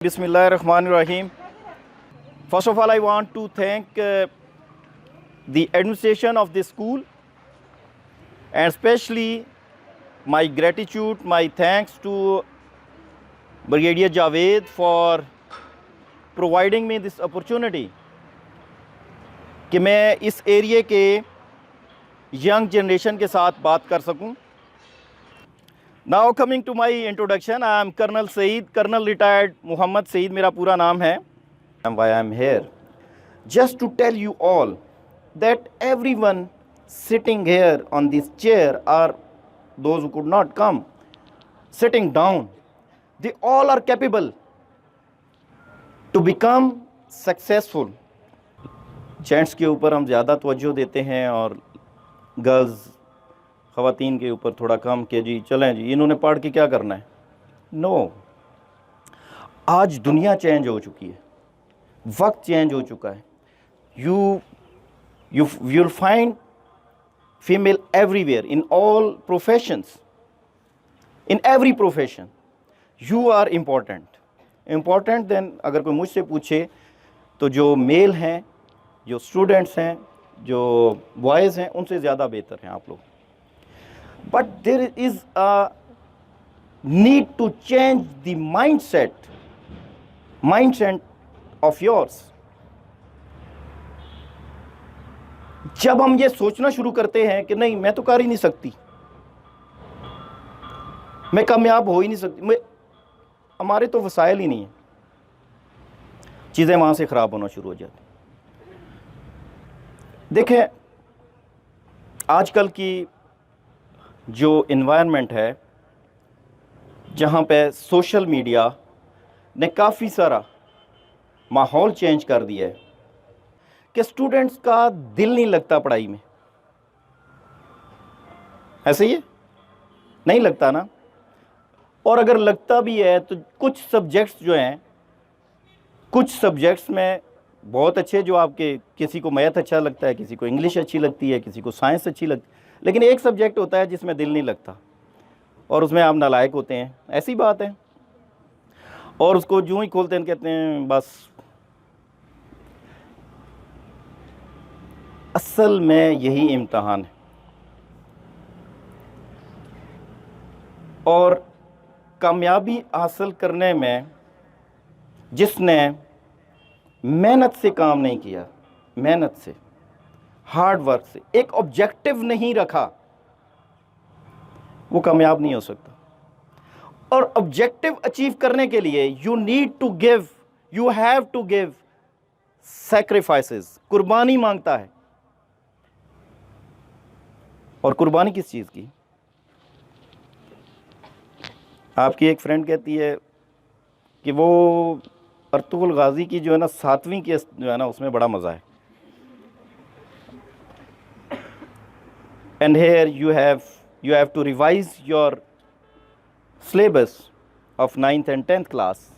Bismillahirrahmanirrahim. First of all, I want to thank the administration of this school, and especially my gratitude, my thanks to Brigadier Javed for providing me this opportunity कि मैं इस area के young generation के साथ बात कर सकूं. Now coming to my introduction, I am Colonel Saeed, Colonel retired Muhammad Saeed मेरा पूरा नाम है. And why I am here? Just to tell you all that everyone sitting here on this chair, or those who could not come, sitting down, they all are capable to become successful. Gents के ऊपर हम ज़्यादा तवज्जो देते हैं और girls ख़वातीन के ऊपर थोड़ा कम कि जी चलें जी इन्होंने पढ़ के क्या करना है. नो, आज दुनिया चेंज हो चुकी है, वक्त चेंज हो चुका है. You will find female everywhere in all professions. In every profession you are important then. अगर कोई मुझसे पूछे तो जो मेल हैं, जो स्टूडेंट्स हैं, जो बॉयज़ हैं, उनसे ज़्यादा बेहतर हैं आप लोग. But there is a need to change the mindset of yours. जब हम ये सोचना शुरू करते हैं कि नहीं मैं तो कर ही नहीं सकती, मैं कामयाब हो ही नहीं सकती, हमारे तो वसाइल ही नहीं है, चीज़ें वहाँ से ख़राब होना शुरू हो जाती. देखें, आजकल की जो इन्वायरमेंट है, जहाँ पे सोशल मीडिया ने काफ़ी सारा माहौल चेंज कर दिया है कि स्टूडेंट्स का दिल नहीं लगता पढ़ाई में. ऐसे ही है, नहीं लगता ना. और अगर लगता भी है तो कुछ सब्जेक्ट्स जो हैं, कुछ सब्जेक्ट्स में बहुत अच्छे, जो आपके किसी को मैथ अच्छा लगता है, किसी को इंग्लिश अच्छी लगती है, किसी को साइंस अच्छी लगती है, लेकिन एक सब्जेक्ट होता है जिसमें दिल नहीं लगता और उसमें आप नालायक होते हैं. ऐसी बात है. और उसको जो ही खोलते हैं कहते हैं बस. असल में यही इम्तहान है. और कामयाबी हासिल करने में जिसने मेहनत से काम नहीं किया, मेहनत से, हार्ड वर्क से, एक ऑब्जेक्टिव नहीं रखा, वो कामयाब नहीं हो सकता. और ऑब्जेक्टिव अचीव करने के लिए you have to give sacrifices. कुर्बानी मांगता है. और कुर्बानी किस चीज़ की? आपकी एक फ्रेंड कहती है कि वो अर्तुगरुल गाजी की जो है ना 7वीं की जो है ना उसमें बड़ा मज़ा है. And here you have to revise your syllabus of 9th and 10th class.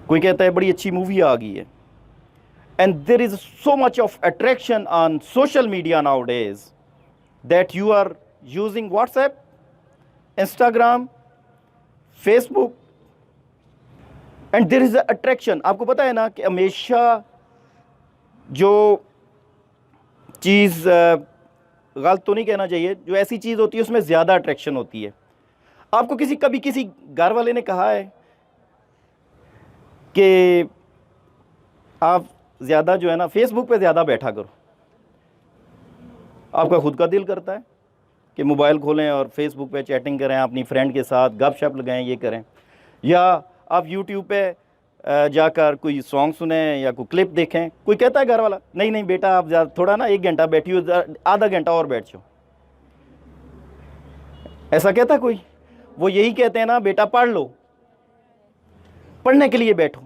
कोई कहता है बड़ी अच्छी मूवी आ गई है. And there is so much of attraction on social media nowadays that you are using WhatsApp, Instagram, Facebook, and there is a attraction. आपको पता है ना कि हमेशा जो चीज़, गलत तो नहीं कहना चाहिए, जो ऐसी चीज़ होती है उसमें ज़्यादा अट्रैक्शन होती है. आपको कभी किसी घर वाले ने कहा है कि आप ज़्यादा जो है ना फेसबुक पे ज़्यादा बैठा करो? आपका खुद का दिल करता है कि मोबाइल खोलें और फेसबुक पे चैटिंग करें, अपनी फ्रेंड के साथ गपशप लगाएं, ये करें. या आप यूट्यूब पे जाकर कोई सॉन्ग सुने या कोई क्लिप देखें. कोई कहता है घर वाला नहीं बेटा आप थोड़ा ना 1 घंटा बैठी हो, आधा घंटा और बैठ जाओ. ऐसा कहता है कोई? वो यही कहते हैं ना बेटा पढ़ लो, पढ़ने के लिए बैठो.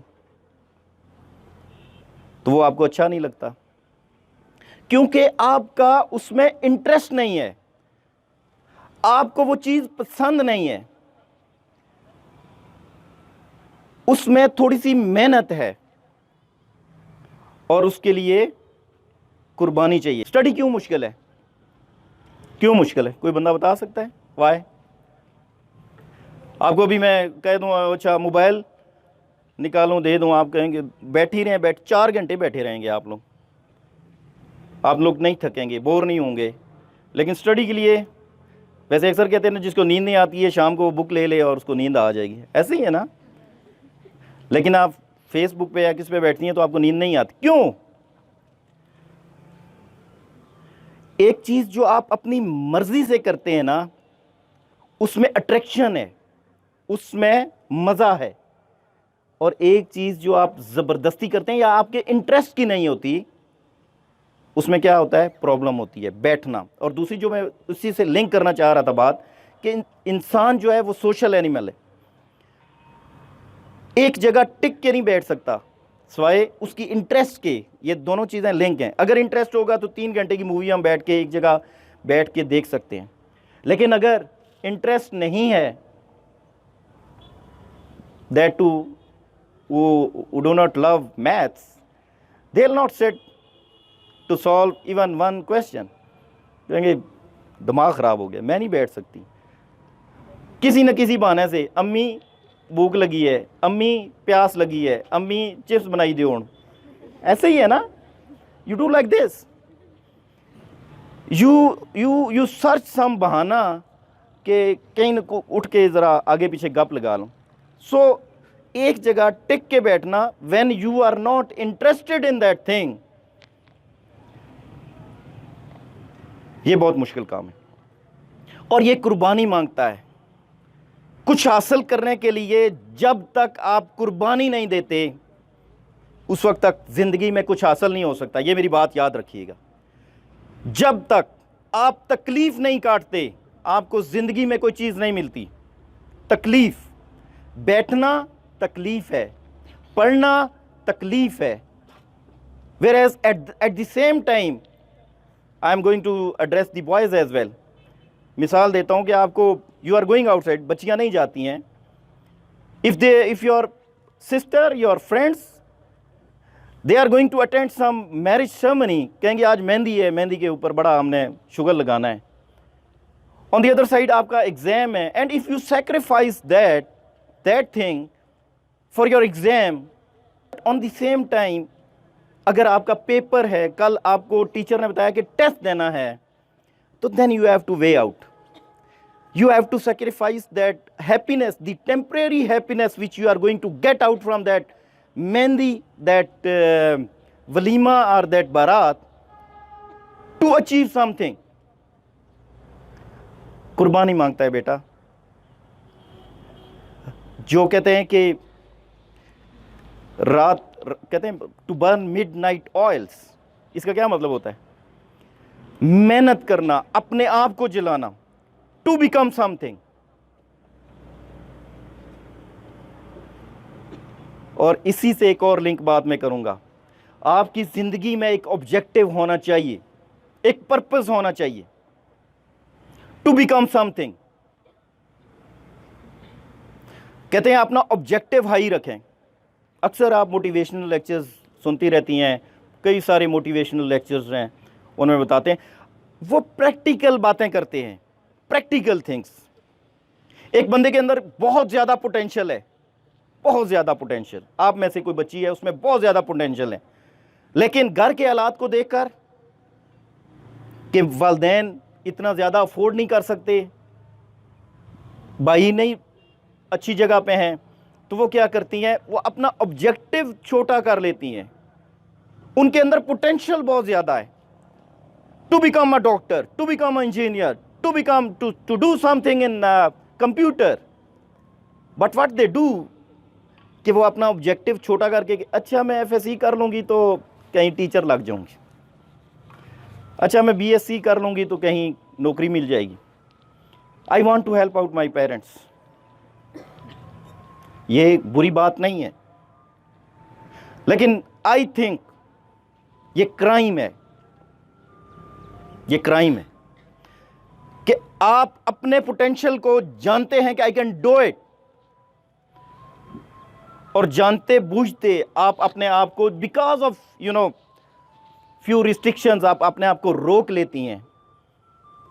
तो वो आपको अच्छा नहीं लगता क्योंकि आपका उसमें इंटरेस्ट नहीं है, आपको वो चीज़ पसंद नहीं है, उसमें थोड़ी सी मेहनत है और उसके लिए कुर्बानी चाहिए. स्टडी क्यों मुश्किल है? क्यों मुश्किल है? कोई बंदा बता सकता है वाई? आपको अभी मैं कह दूँ अच्छा मोबाइल निकालूं दे दूं, आप कहेंगे बैठ ही रहे हैं, 4 घंटे बैठे रहेंगे आप लोग नहीं थकेंगे, बोर नहीं होंगे। लेकिन स्टडी के लिए वैसे अक्सर कहते हैं ना, जिसको नींद नहीं आती है शाम को वो बुक ले ले और उसको नींद आ जाएगी, ऐसे ही है ना। लेकिन आप फेसबुक पे या किस पे बैठती हैं तो आपको नींद नहीं आती, क्यों? एक चीज जो आप अपनी मर्जी से करते हैं ना, उसमें अट्रैक्शन है, उसमें मजा है। और एक चीज जो आप जबरदस्ती करते हैं या आपके इंटरेस्ट की नहीं होती, उसमें क्या होता है, प्रॉब्लम होती है, बैठना। और दूसरी जो मैं उसी से लिंक करना चाह रहा था बात, कि इंसान जो है वो सोशल एनिमल है, एक जगह टिक के नहीं बैठ सकता स्वाय उसकी इंटरेस्ट के। ये दोनों चीज़ें लिंक हैं। अगर इंटरेस्ट होगा तो 3 घंटे की मूवी हम बैठ के एक जगह बैठ के देख सकते हैं, लेकिन अगर इंटरेस्ट नहीं है, that to who do not love maths, they will not sit to solve even one question, कहेंगे दिमाग ख़राब हो गया, मैं नहीं बैठ सकती। किसी न किसी बहाने से अम्मी भूख लगी है, अम्मी प्यास लगी है, अम्मी चिप्स बनाई दो, ऐसे ही है ना। You do like this, you search some बहाना कि कहीं न उठ के ज़रा आगे पीछे गप लगा लूँ। सो एक जगह टिक के बैठना, when you are not interested in that thing, ये बहुत मुश्किल काम है और ये कुर्बानी मांगता है। कुछ हासिल करने के लिए जब तक आप कुर्बानी नहीं देते, उस वक्त तक जिंदगी में कुछ हासिल नहीं हो सकता। ये मेरी बात याद रखिएगा। जब तक आप तकलीफ नहीं काटते, आपको जिंदगी में कोई चीज नहीं मिलती। तकलीफ, बैठना तकलीफ है, पढ़ना तकलीफ है। whereas at the same time I am going to address the boys as well. मिसाल देता हूँ कि आपको, you are going outside, बच्चियाँ नहीं जाती हैं, if your sister, your friends, they are going to attend some marriage ceremony, कहेंगे आज मेहंदी है, मेहंदी के ऊपर बड़ा हमने शुगर लगाना है। on the other side आपका एग्जाम है, and if you sacrifice that thing for your exam, on the same time अगर आपका पेपर है, कल आपको टीचर ने बताया कि टेस्ट देना है, तो then you have to weigh out, you have to sacrifice that happiness, the temporary happiness which you are going to get out from that mehndi, that walima or that barat, to achieve something. कुर्बानी मांगता है बेटा। जो कहते हैं कि कहते हैं टू बर्न मिडनाइट ऑयल्स, इसका क्या मतलब होता है? मेहनत करना, अपने आप को जलाना, टू बिकम समथिंग। और इसी से एक और लिंक बात मैं करूंगा। आपकी जिंदगी में एक ऑब्जेक्टिव होना चाहिए, एक पर्पस होना चाहिए, टू बिकम समथिंग। कहते हैं अपना ऑब्जेक्टिव हाई रखें। अक्सर आप मोटिवेशनल लेक्चर्स सुनती रहती हैं, कई सारे मोटिवेशनल लेक्चर्स हैं, उनमें बताते हैं, वो प्रैक्टिकल बातें करते हैं, प्रैक्टिकल थिंग्स। एक बंदे के अंदर बहुत ज़्यादा पोटेंशियल है, बहुत ज़्यादा पोटेंशियल, आप में से कोई बच्ची है उसमें बहुत ज़्यादा पोटेंशियल है, लेकिन घर के हालात को देखकर कि वालिदैन इतना ज़्यादा अफोर्ड नहीं कर सकते, भाई नहीं अच्छी जगह पे हैं, तो वो क्या करती हैं, वो अपना ऑब्जेक्टिव छोटा कर लेती हैं। उनके अंदर पोटेंशियल बहुत ज़्यादा है, to become a doctor, to become a engineer, to become to do something in computer, but what they do कि वो अपना ऑब्जेक्टिव छोटा करके, अच्छा मैं एफएससी कर लूँगी तो कहीं टीचर लग जाऊँगी, अच्छा मैं बीएससी कर लूँगी तो कहीं नौकरी मिल जाएगी, I want to help out my parents. ये बुरी बात नहीं है, लेकिन आई थिंक ये क्राइम है, ये क्राइम है कि आप अपने पोटेंशियल को जानते हैं कि आई कैन डू इट, और जानते बूझते आप अपने आप को बिकॉज ऑफ फ्यू रिस्ट्रिक्शंस आप अपने आप को रोक लेती हैं,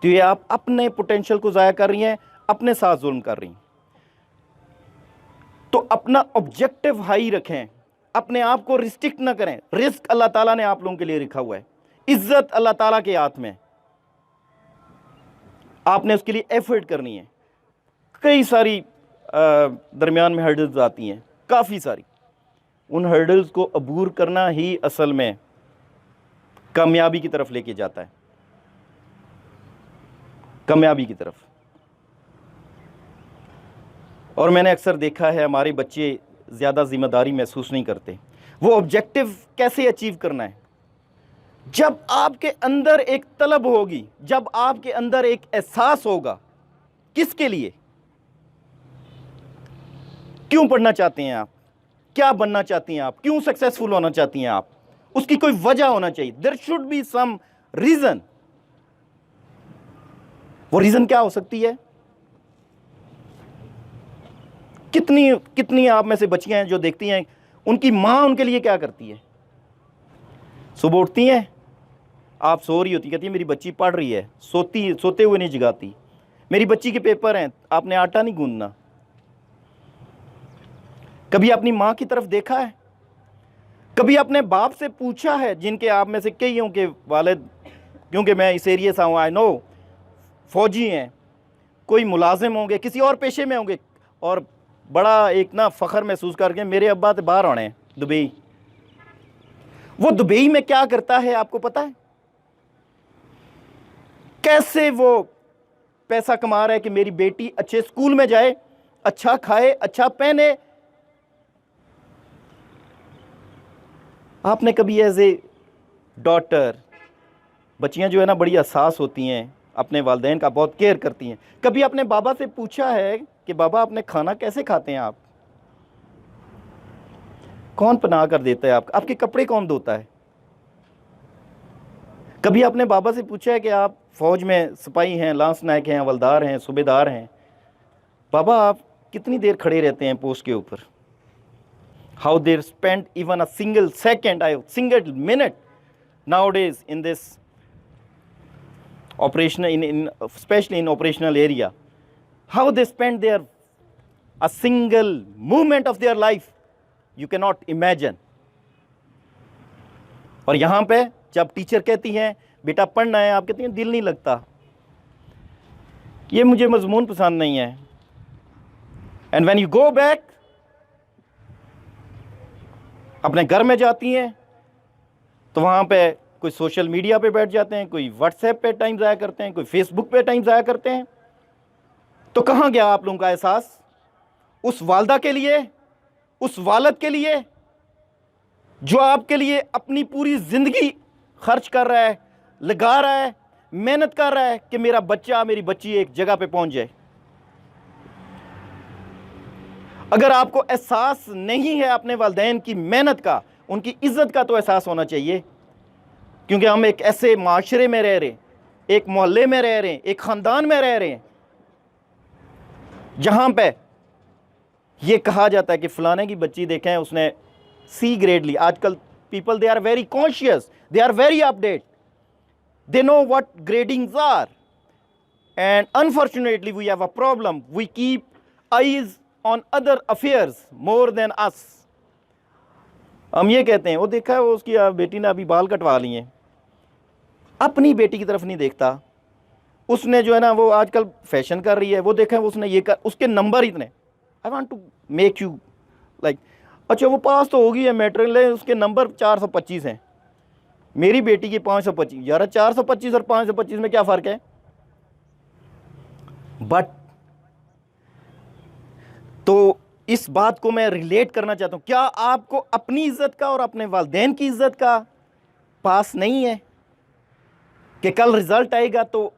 तो ये आप अपने पोटेंशियल को ज़ाया कर रही हैं, अपने साथ जुल्म कर रही हैं। तो अपना ऑब्जेक्टिव हाई रखें, अपने आप को रिस्ट्रिक्ट ना करें। रिस्क अल्लाह ताला ने आप लोगों के लिए रखा हुआ है, इज्जत अल्लाह ताला के हाथ में, आपने उसके लिए एफर्ट करनी है। कई सारी दरमियान में हर्डल्स आती हैं, काफ़ी सारी। उन हर्डल्स को अबूर करना ही असल में कामयाबी की तरफ लेके जाता है, कामयाबी की तरफ। और मैंने अक्सर देखा है हमारे बच्चे ज़्यादा जिम्मेदारी महसूस नहीं करते। वो ऑब्जेक्टिव कैसे अचीव करना है? जब आपके अंदर एक तलब होगी, जब आपके अंदर एक एहसास होगा, किसके लिए, क्यों पढ़ना चाहते हैं आप, क्या बनना चाहती हैं आप, क्यों सक्सेसफुल होना चाहती हैं आप, उसकी कोई वजह होना चाहिए। There should be some reason. वो रीजन क्या हो सकती है? कितनी कितनी आप में से बच्चियां हैं जो देखती हैं उनकी मां उनके लिए क्या करती है। सुबह उठती हैं, आप सो रही होती, कहती है मेरी बच्ची पढ़ रही है, सोते हुए नहीं जगाती, मेरी बच्ची के पेपर हैं, आपने आटा नहीं गूंदना। कभी अपनी मां की तरफ देखा है? कभी अपने बाप से पूछा है, जिनके आप में से कई होंगे वालिद, क्योंकि मैं इस एरिया से हूँ, आई नो, फौजी हैं, कोई मुलाजिम होंगे, किसी और पेशे में होंगे, और बड़ा एक ना फ़ख्र महसूस करके मेरे अब्बा तो बाहर आने हैं दुबई। वो दुबई में क्या करता है आपको पता है? कैसे वो पैसा कमा रहा है कि मेरी बेटी अच्छे स्कूल में जाए, अच्छा खाए, अच्छा पहने। आपने कभी एज ए डॉटर, बच्चियां जो है ना बड़ी हसास होती हैं, अपने वालिदैन का बहुत केयर करती हैं, कभी अपने बाबा से पूछा है कि बाबा आपने खाना कैसे खाते हैं आप? कौन पनाह कर देता है आपके कपड़े कौन धोता है? कभी अपने बाबा से पूछा है कि आप फौज में सिपाही हैं, लांस नायक हैं, हवलदार हैं, सूबेदार हैं, बाबा आप कितनी देर खड़े रहते हैं पोस्ट के ऊपर? How there spend even a single second, single minute nowadays in this operational, especially in operational area, how they spend their a single moment of their life, you cannot imagine. और यहाँ पे जब teacher कहती हैं बेटा पढ़ना है, आप कहती हैं दिल नहीं लगता, ये मुझे मजमून पसंद नहीं है। And when you go back, अपने घर में जाती हैं तो वहाँ पे कोई सोशल मीडिया पे बैठ जाते हैं, कोई व्हाट्सएप पे टाइम ज़ाया करते हैं, कोई फेसबुक पे टाइम ज़ाया करते हैं। तो कहाँ गया आप लोगों का एहसास उस वालदा के लिए, उस वालद के लिए जो आपके लिए अपनी पूरी ज़िंदगी खर्च कर रहा है, लगा रहा है, मेहनत कर रहा है कि मेरा बच्चा, मेरी बच्ची एक जगह पे पहुंच जाए। अगर आपको एहसास नहीं है अपने वालिदैन की मेहनत का, उनकी इज्जत का, तो एहसास होना चाहिए। क्योंकि हम एक ऐसे माशरे में रह रहे हैं, एक मोहल्ले में रह रहे हैं, एक ख़ानदान में रह रहे हैं जहाँ पे ये कहा जाता है कि फ़लाने की बच्ची देखें उसने सी ग्रेड ली। आजकल people they are very conscious, they are very update, they know what gradings are, and unfortunately we have a problem, we keep eyes on other affairs more than us. हम ये कहते हैं वो देखा है, वो उसकी बेटी ने अभी बाल कटवा लिए हैं, अपनी बेटी की तरफ नहीं देखता। उसने जो है ना वो आजकल फैशन कर रही है, वो देखा है उसने ये कर, उसके नंबर इतने, I want to make you like, अच्छा वो पास तो होगी है मैट्रिक, उसके नंबर 425 हैं, मेरी बेटी की 525। यार 425 और 525 में क्या फ़र्क है? बट तो इस बात को मैं रिलेट करना चाहता हूँ, क्या आपको अपनी इज्जत का और अपने वालिदैन की इज्जत का पास नहीं है कि कल रिजल्ट आएगा तो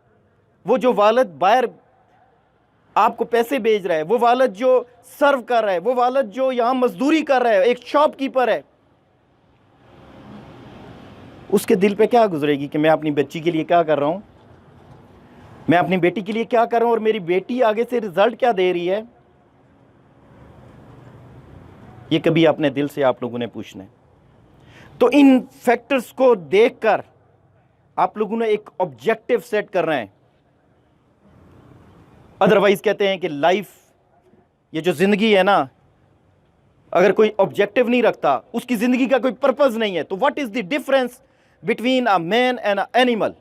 वो जो वालिद बाहर आपको पैसे भेज रहा है, वो वालिद जो सर्व कर रहा है, वो वालिद जो यहाँ मजदूरी कर रहा है, एक शॉपकीपर है, उसके दिल पे क्या गुजरेगी कि मैं अपनी बच्ची के लिए क्या कर रहा हूँ, मैं अपनी बेटी के लिए क्या कर रहा हूँ, और मेरी बेटी आगे से रिजल्ट क्या दे रही है। ये कभी अपने दिल से आप लोगों ने पूछना है। तो इन फैक्टर्स को देखकर आप लोगों ने एक ऑब्जेक्टिव सेट करना है। अदरवाइज कहते हैं कि लाइफ, ये जो ज़िंदगी है ना, अगर कोई ऑब्जेक्टिव नहीं रखता, उसकी ज़िंदगी का कोई पर्पज़ नहीं है, तो what is the difference between a man and a animal?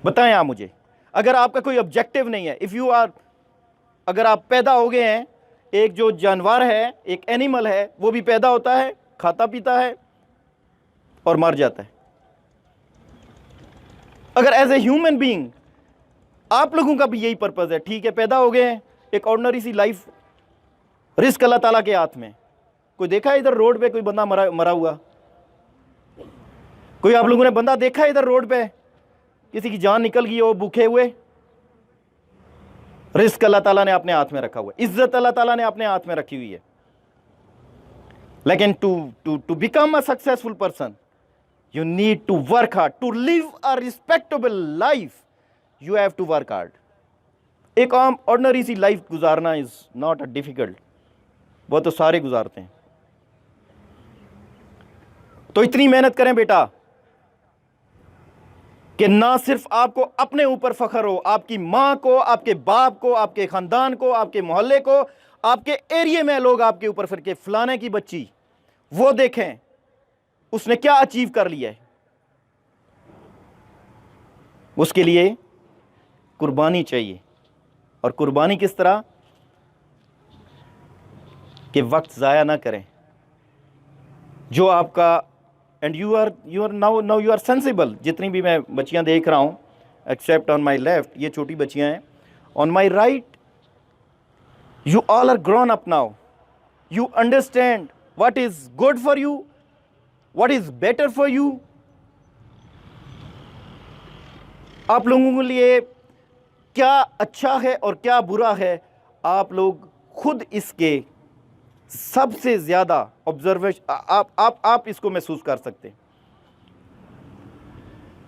बताएं आप मुझे। अगर आपका कोई ऑब्जेक्टिव नहीं है, इफ़ यू आर, अगर आप पैदा हो गए हैं, एक जो जानवर है, एक एनिमल है, वो भी पैदा होता है, खाता पीता है और मर जाता है। अगर एज ए ह्यूमन बीइंग आप लोगों का भी यही पर्पज़ है, ठीक है, पैदा हो गए हैं, एक ऑर्डिनरी सी लाइफ, रिस्क अल्लाह ताला के हाथ में। कोई देखा है इधर रोड पे कोई बंदा मरा हुआ? कोई आप लोगों ने बंदा देखा है इधर रोड पे किसी की जान निकल गई हो भूखे हुए? रिस्क अल्लाह ताला ने अपने हाथ में रखा हुआ है, इज्जत अल्लाह ताला ने अपने हाथ में रखी हुई है। लेकिन to become a successful person you need to work hard, to live a respectable life you have to work hard. एक आम ऑर्डिनरी सी लाइफ गुजारना इज नॉट अ डिफिकल्ट, वो तो सारे गुजारते हैं। तो इतनी मेहनत करें बेटा कि ना सिर्फ आपको अपने ऊपर फख्र हो, आपकी माँ को, आपके बाप को, आपके ख़ानदान को, आपके मोहल्ले को, आपके एरिया में लोग आपके ऊपर फिर के फलाने की बच्ची, वो देखें उसने क्या अचीव कर लिया है। उसके लिए कुर्बानी चाहिए। और कुर्बानी किस तरह? कि वक्त ज़ाया ना करें। जो आपका and you are now you are sensible. जितनी भी मैं बच्चियां देख रहा हूं, एक्सेप्ट ऑन माई लेफ्ट, ये छोटी बच्चियां हैं, on my right you all are grown up now, you understand what is good for you, what is better for you. आप लोगों के लिए क्या अच्छा है और क्या बुरा है, आप लोग खुद इसके सबसे ज्यादा ऑब्जर्वेशन आप इसको महसूस कर सकते हैं।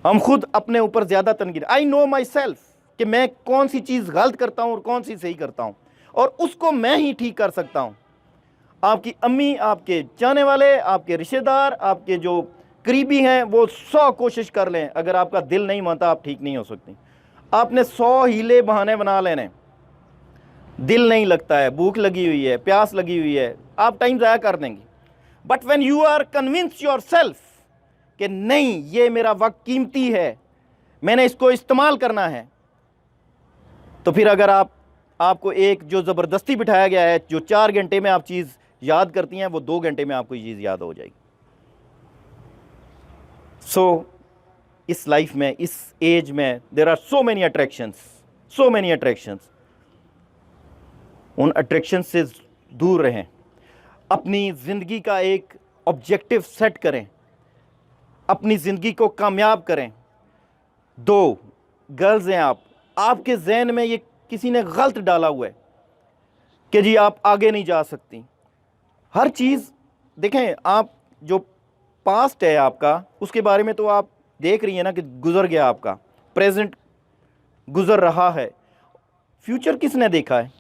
हम खुद अपने ऊपर ज्यादा तनकीद, आई नो माई सेल्फ कि मैं कौन सी चीज गलत करता हूं और कौन सी सही करता हूं, और उसको मैं ही ठीक कर सकता हूं। आपकी अम्मी, आपके चाहने वाले, आपके रिश्तेदार, आपके जो करीबी हैं, वो 100 कोशिश कर लें, अगर आपका दिल नहीं मानता आप ठीक नहीं हो सकती। आपने 100 हीले बहाने बना लेने, दिल नहीं लगता है, भूख लगी हुई है, प्यास लगी हुई है, आप टाइम ज़ाया कर देंगे। But when you are convince yourself कि नहीं, ये मेरा वक्त कीमती है, मैंने इसको इस्तेमाल करना है, तो फिर अगर आपको एक जो ज़बरदस्ती बिठाया गया है, जो 4 घंटे में आप चीज़ याद करती हैं, वो 2 घंटे में आपको ये चीज़ याद हो जाएगी। सो इस लाइफ में, इस एज में there are so many attractions. उन अट्रैक्शन से दूर रहें। अपनी ज़िंदगी का एक ऑब्जेक्टिव सेट करें, अपनी ज़िंदगी को कामयाब करें। 2 गर्ल्स हैं आपके जहन में ये किसी ने गलत डाला हुआ है कि जी आप आगे नहीं जा सकती। हर चीज़ देखें, आप जो पास्ट है आपका, उसके बारे में तो आप देख रही हैं ना कि गुजर गया, आपका प्रेजेंट गुजर रहा है, फ्यूचर किसने देखा है?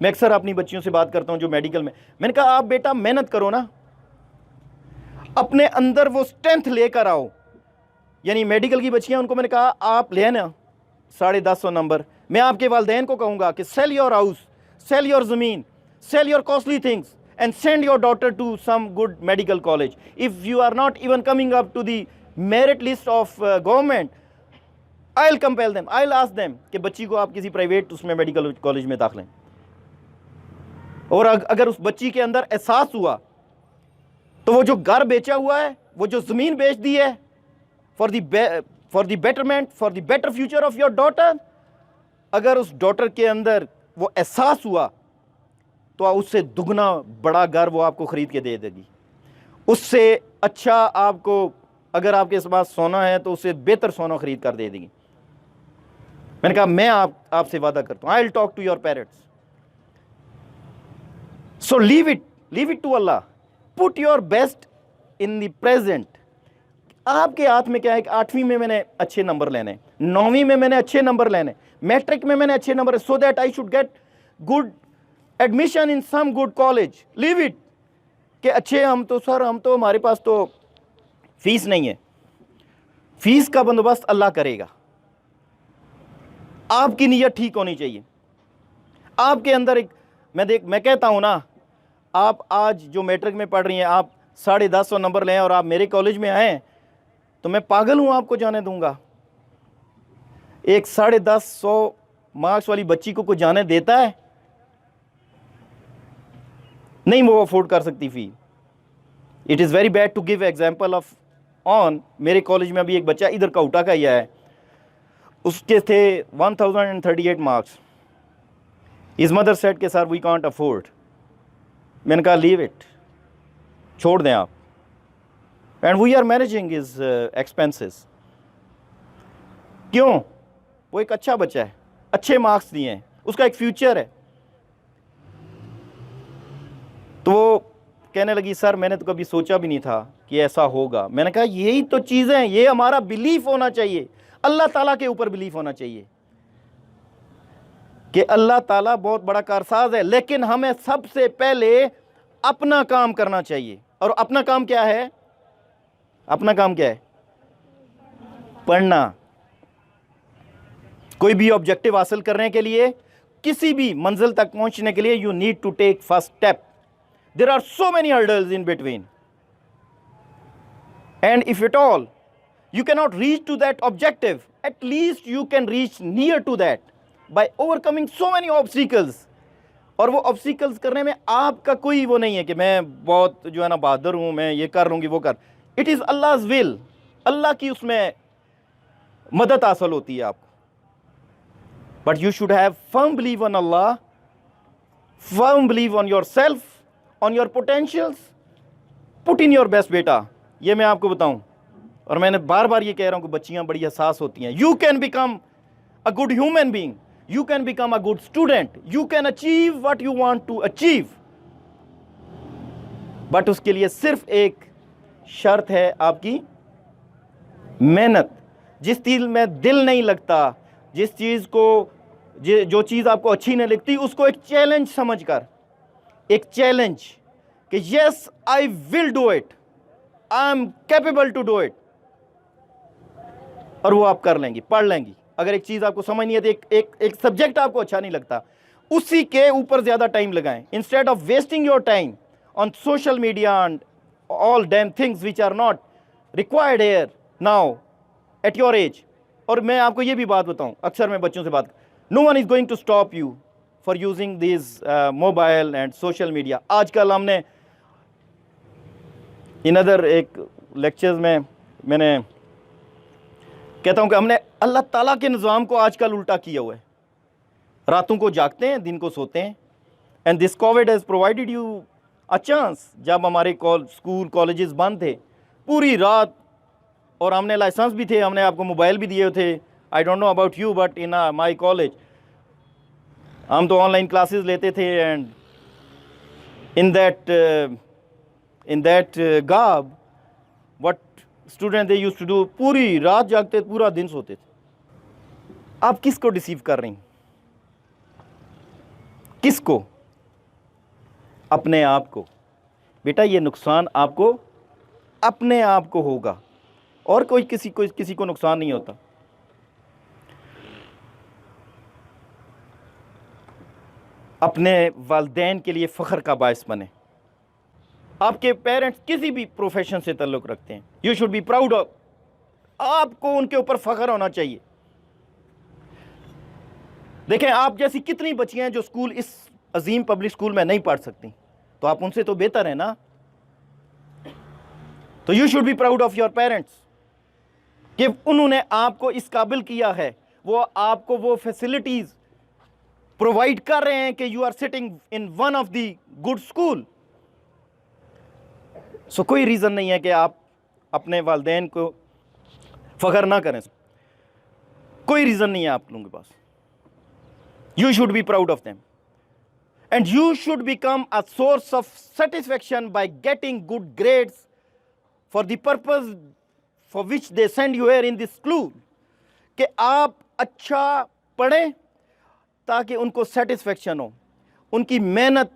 मैं अक्सर अपनी बच्चियों से बात करता हूं जो मेडिकल में, मैंने कहा आप बेटा मेहनत करो ना, अपने अंदर वो स्ट्रेंथ लेकर आओ। यानी मेडिकल की बच्चियां, उनको मैंने कहा आप ले ना 150 नंबर, मैं आपके वालिदैन को कहूंगा कि sell your house, sell your ज़मीन, sell your costly things and send your daughter to some good medical college. If you are not even coming up to the merit list of government, I will compel them, I will ask them कि बच्ची को आप किसी private उसमें medical college में दाखिलें। और अगर उस बच्ची के अंदर एहसास हुआ तो वो जो घर बेचा हुआ है, वो जो ज़मीन बेच दी है, for the betterment, for the better future of your daughter, अगर उस डॉटर के अंदर वो एहसास हुआ तो उससे दुगना बड़ा घर वो आपको ख़रीद के दे देगी। उससे अच्छा आपको, अगर आपके पास सोना है तो उससे बेहतर सोना ख़रीद कर दे देगी। मैंने कहा मैं आपसे वादा करता हूँ, I will talk to your parents. So leave it to Allah. Put your best in the present. आपके हाथ में क्या है कि 8वीं में मैंने अच्छे नंबर लेने, 9वीं में मैंने अच्छे नंबर लेने, मैट्रिक में मैंने अच्छे number, so that I should get good admission in some good college. Leave it कि अच्छे हम तो हमारे पास तो फीस नहीं है। फीस का बंदोबस्त अल्लाह करेगा। आपकी नीयत ठीक होनी चाहिए। आपके अंदर एक मैं कहता हूँ ना, आप आज जो मैट्रिक में पढ़ रही हैं, आप 1050 नंबर लें और आप मेरे कॉलेज में आएँ तो मैं पागल हूँ आपको जाने दूंगा? एक 1050 मार्क्स वाली बच्ची को जाने देता है? नहीं, वो अफोर्ड कर सकती fee. It is very bad to give example of on. मेरे कॉलेज में अभी एक बच्चा इधर काउटा का ही है, उसके थे 1038 मार्क्स। हिज मदर सेड के सर वी कांट अफोर्ड। मैंने कहा लीव इट, छोड़ दें आप, and we are managing his expenses. क्यों? वो एक अच्छा बच्चा है, अच्छे मार्क्स दिए हैं, उसका एक फ्यूचर है। तो वो कहने लगी सर मैंने तो कभी सोचा भी नहीं था कि ऐसा होगा। मैंने कहा यही तो चीज़ें हैं, ये हमारा बिलीफ होना चाहिए, अल्लाह ताला के ऊपर बिलीफ होना चाहिए कि अल्लाह ताला बहुत बड़ा कारसाज है, लेकिन हमें सबसे पहले अपना काम करना चाहिए। और अपना काम क्या है? अपना काम क्या है? पढ़ना। कोई भी ऑब्जेक्टिव हासिल करने के लिए, किसी भी मंजिल तक पहुंचने के लिए, you need to take first step. There are so many hurdles in between, and if at all you cannot reach to that objective, at least you can reach near to that by overcoming so many obstacles. और वो obstacles करने में आपका कोई वो नहीं है कि मैं बहुत जो है ना बहादुर हूँ, मैं ये कर लूँगी वो कर। इट इज़ अल्लाह's विल, अल्लाह की उसमें मदद हासिल होती है आपको। But you should have firm believe on Allah, firm believe on your self, on your potentials, put in your best. बेटा ये मैं आपको बताऊँ, और मैंने बार बार ये कह रहा हूँ कि बच्चियाँ बड़ी हसास होती हैं। You can become a good human being, you can become a good student, you can achieve what you want to achieve, but उसके लिए सिर्फ एक शर्त है, आपकी मेहनत। जिस चीज़ में दिल नहीं लगता, जिस चीज़ को जो चीज़ आपको अच्छी नहीं लगती, उसको एक चैलेंज समझकर, एक चैलेंज कि yes I will do it, I am capable to do it, और वो आप कर लेंगी, पढ़ लेंगी। अगर एक चीज़ आपको समझ नहीं आती, एक सब्जेक्ट आपको अच्छा नहीं लगता, उसी के ऊपर ज़्यादा टाइम लगाएं, instead of wasting your time on social media and all damn things which are not required here now at your age. और मैं आपको ये भी बात बताऊं, अक्सर मैं बच्चों से बात, no one is going to stop you for using this mobile and social media. आजकल हमने इन अदर एक लेक्चर्स में मैंने कहता हूं कि हमने अल्लाह ताला के निज़ाम को आजकल उल्टा किया हुआ है। रातों को जागते हैं, दिन को सोते हैं। And this Covid has provided you a chance. जब हमारे स्कूल कॉलेजेस बंद थे, पूरी रात, और हमने लाइसेंस भी थे, हमने आपको मोबाइल भी दिए थे। I don't know about you, but in my college हम तो ऑनलाइन क्लासेस लेते थे, and in that gap what student they used to do, पूरी रात जागते, पूरा दिन सोते थे। आप किसको डिसीव कर रही हैं? किसको? अपने आप को। बेटा ये नुकसान आपको अपने आप को होगा, और कोई किसी को नुकसान नहीं होता। अपने वालिदैन के लिए फ़ख्र का बायस बने। आपके पेरेंट्स किसी भी प्रोफेशन से ताल्लुक़ रखते हैं, you should be proud of, आपको उनके ऊपर फ़ख्र होना चाहिए। देखें, आप जैसी कितनी बच्चियां हैं जो स्कूल, इस अजीम पब्लिक स्कूल में नहीं पढ़ सकती, तो आप उनसे तो बेहतर है ना। तो you should be proud of your parents कि उन्होंने आपको इस काबिल किया है, वो आपको वो फैसिलिटीज़ प्रोवाइड कर रहे हैं कि you are sitting in one of the good school. So कोई रीज़न नहीं है कि आप अपने वालिदैन को फ़ख्र ना करें, कोई रीज़न नहीं है आप लोगों के पास। You should be proud of them, and you should become a source of satisfaction by getting good grades for the purpose for which they send you here in this school. कि आप अच्छा पढ़ें ताकि उनको सेटिस्फैक्शन हो, उनकी मेहनत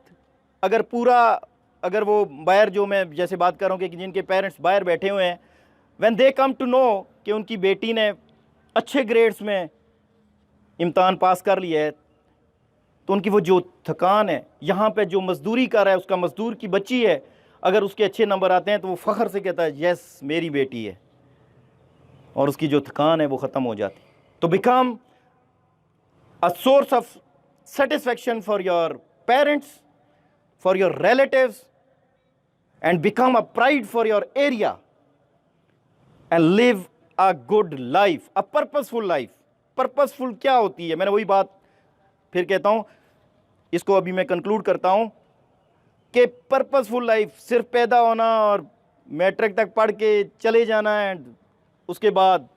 अगर वो बाहर, जो मैं जैसे बात कर रहा हूँ कि जिनके पेरेंट्स बाहर बैठे हुए हैं, when they come to know कि उनकी बेटी ने अच्छे ग्रेड्स में इम्तहान पास कर लिया है, तो उनकी वो जो थकान है, यहाँ पे जो मजदूरी कर रहा है, उसका मजदूर की बच्ची है, अगर उसके अच्छे नंबर आते हैं तो वो फ़ख्र से कहता है यस मेरी बेटी है, और उसकी जो थकान है वो ख़त्म हो जाती। तो become a source of satisfaction for your parents, for your relatives, and become a pride for your area, and live a good life, a purposeful life. Purposeful क्या होती है? मैंने वही बात फिर कहता हूँ, इसको अभी मैं कंक्लूड करता हूँ कि पर्पसफुल लाइफ सिर्फ पैदा होना और मैट्रिक तक पढ़ के चले जाना है, उसके बाद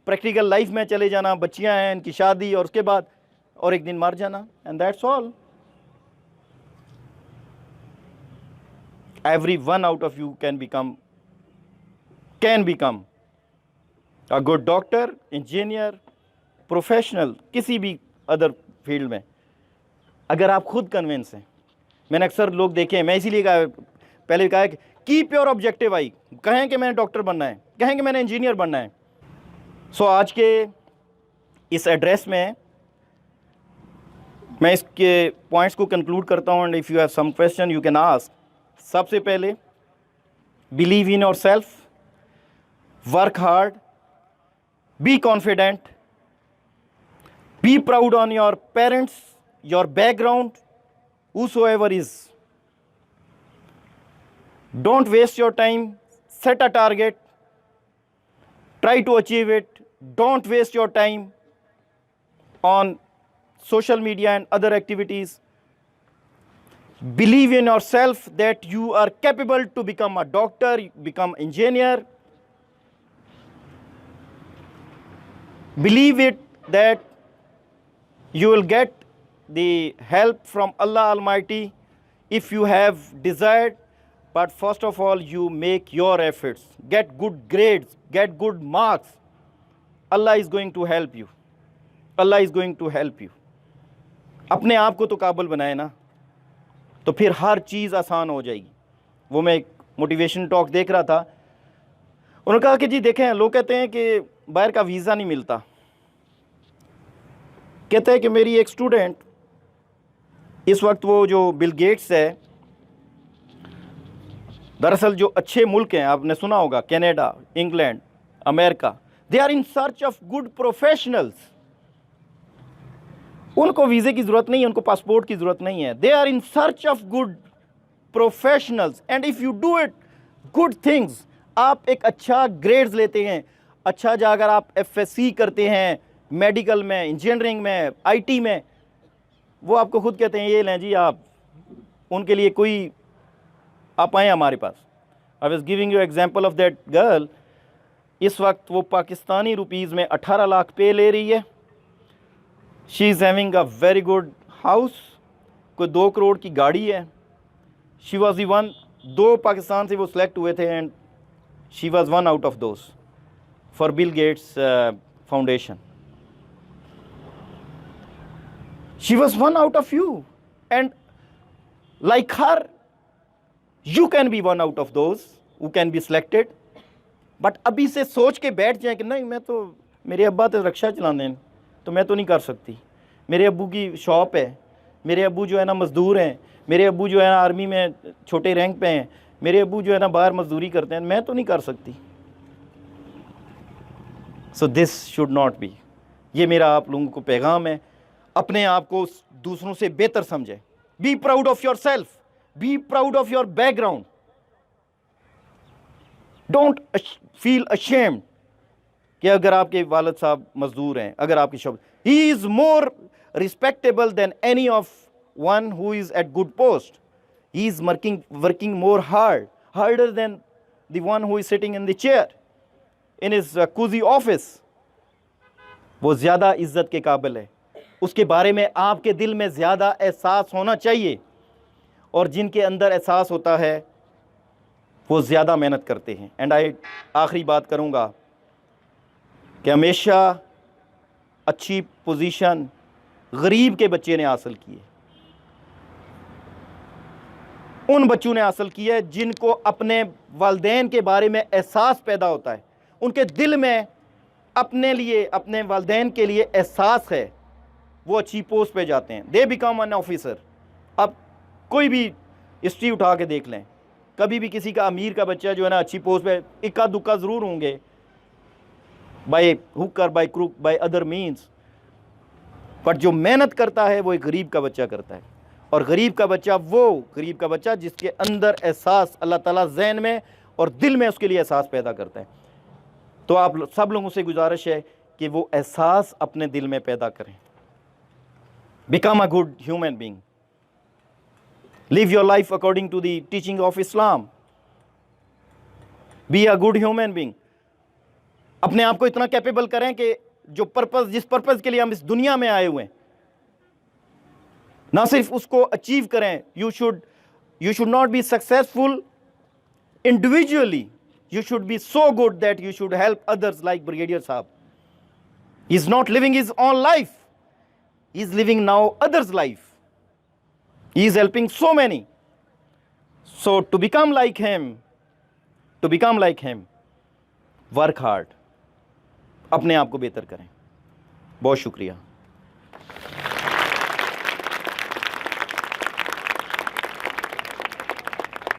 प्रैक्टिकल लाइफ में चले जाना, बच्चियां हैं, इनकी शादी, और उसके बाद और एक दिन मर जाना, and that's all. Every one out of you can become a good doctor, engineer, professional, किसी भी अदर फील्ड में, अगर आप खुद कन्विंस हैं। मैंने अक्सर लोग देखे हैं, मैं इसीलिए कहा, पहले कहा कि कीप योर ऑब्जेक्टिव आई, कहें कि मैंने डॉक्टर बनना है, कहें कि मैंने इंजीनियर बनना है। सो आज के इस एड्रेस में मैं इसके पॉइंट्स को कंक्लूड करता हूँ, and if you have some question you can ask. सबसे पहले, believe in yourself, work hard, be confident, be proud on your parents, your background, whosoever is. Don't waste your time, set a target, try to achieve it. Don't waste your time on social media and other activities. Believe in yourself that you are capable to become a doctor, become engineer. Believe it that you will get the help from Allah Almighty if you have desired. But first of all, you make your efforts, get good grades, get good marks. Allah is going to help you. Allah is going to help you. अपने आप को तो काबिल बनाए ना, तो फिर हर चीज़ आसान हो जाएगी। वो मैं एक मोटिवेशन टॉक देख रहा था, उन्होंने कहा कि जी देखें, लोग कहते हैं कि बाहर का वीज़ा नहीं मिलता। कहते हैं कि मेरी एक स्टूडेंट, इस वक्त वो जो बिल गेट्स है, दरअसल जो अच्छे मुल्क हैं, आपने सुना होगा Canada, England, America, they are in search of good professionals. उनको वीज़े की ज़रूरत नहीं है, उनको पासपोर्ट की ज़रूरत नहीं है। They are in search of good professionals, and if you do it good things, आप एक अच्छा ग्रेड्स लेते हैं, अच्छा जाकर आप FSC करते हैं, मेडिकल में, इंजीनियरिंग में, IT में, वो आपको खुद कहते हैं ये लें जी आप, उनके लिए कोई, आप आएँ हमारे पास। I was giving you example of that girl. इस वक्त वो पाकिस्तानी रुपीज़ में 18 लाख पे ले रही है। She is having a very good house, कोई 2 करोड़ की गाड़ी है। She was the one, 2 Pakistan से वो सिलेक्ट हुए थे, and she was one out of those for Bill Gates foundation. She was one out of you, and like her, you can be one out of those who can be selected. But अभी से सोच के बैठ जाए कि नहीं, मैं तो, मेरे अब्बा तो रिक्शा चलाते हैं, तो मैं तो नहीं कर सकती। मेरे अब्बू की शॉप है, मेरे अब्बू जो है ना मज़दूर हैं, मेरे अब्बू जो है ना आर्मी में छोटे रैंक पे हैं, मेरे अब्बू जो है ना बाहर मजदूरी करते हैं, मैं तो नहीं कर सकती। So this should not be. ये मेरा आप लोगों को पैगाम है। अपने आप को दूसरों से बेहतर समझें। Be proud of yourself, be proud of your background. Don't feel ashamed कि अगर आपके वालिद साहब मजदूर हैं, अगर आपकी shop, he is more respectable than any of one who is at good post. He is working more harder than the one who is sitting in the chair in his cozy office. वो ज्यादा इज्जत के काबिल है, उसके बारे में आपके दिल में ज़्यादा एहसास होना चाहिए, और जिनके अंदर एहसास होता है वो ज़्यादा मेहनत करते हैं। एंड आखिरी बात करूँगा कि हमेशा अच्छी पोजीशन गरीब के बच्चे ने हासिल की है, उन बच्चों ने हासिल की है जिनको अपने वालिदैन के बारे में एहसास पैदा होता है, उनके दिल में अपने लिए, अपने वालिदैन के लिए एहसास है वो अच्छी पोस्ट पे जाते हैं, दे बिकम एन ऑफिसर। अब कोई भी हिस्ट्री उठा के देख लें, कभी भी किसी का अमीर का बच्चा जो है ना अच्छी पोस्ट पे, इक्का दुक्का ज़रूर होंगे, बाय हुक और by crook by other means, पर जो मेहनत करता है वो एक गरीब का बच्चा करता है। और गरीब का बच्चा वो गरीब का बच्चा जिसके अंदर एहसास अल्लाह ताला ज़हन में और दिल में उसके लिए एहसास पैदा करता है। तो आप सब लोगों से गुजारिश है कि वो एहसास अपने दिल में पैदा करें। Become a good human being, live your life according to the teaching of Islam, be a good human being. अपने आप को इतना कैपेबल करें कि जो पर्पस, जिस पर्पस के लिए हम इस दुनिया में आए हुए हैं, ना सिर्फ उसको अचीव करें। You should not be successful individually, you should be so good that you should help others, like Brigadier Saab. He is not living his own life, he is living now others' life. He is helping so many. So to become like him, work hard, अपने आप को बेहतर करें। बहुत शुक्रिया।